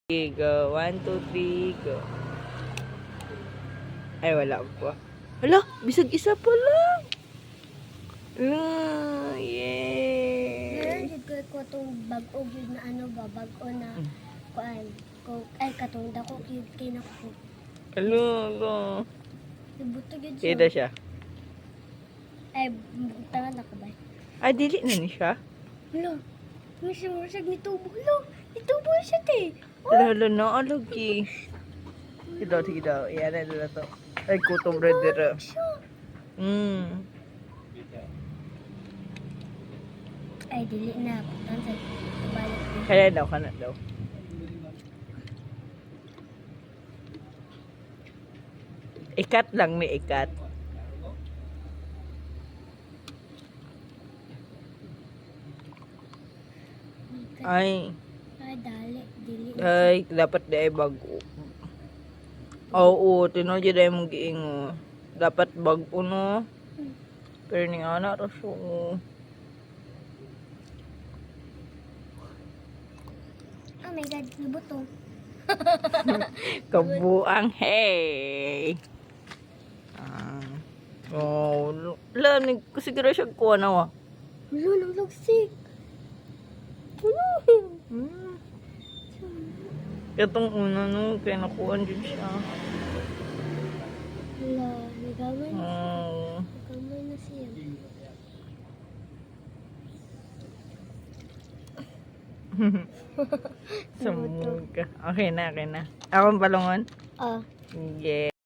Go. 1, 2, 3, go. Ay, wala po. Hala, bisag isa pa lang. Yay! Meron ko itong bag-o yun na ano ba, bag-o na kuan. Ay, katong dako yun kinako. Alo. Ibutog yun Kita siya. Ay, tangan ako ba? Ay, dili na ni siya. Hala, masag nitubo. Hala, nitubo siya te. Hala na, alagi. Kita. Yan na to. Ay, kutom brother. Ay, dili na. Tansan, balik din. Kaya daw, kana daw. Ikat lang ni ikat. Ay, Dali, dili. ay, dapat di ay bago. Oo, tinodya dahil mong giingo. Dapat bago no. Pero ni anak raso. Oh my God, nabutong. Kabuang, hey! Lamig ko siguro siya kuha na wa. Hala, naglagsik. Itong una no, kaya nakuha din siya. Hala, nagamay na. Oh. Nagamay na siya. Samog ka. Okay na. Akong balongon? Ah. Yeah.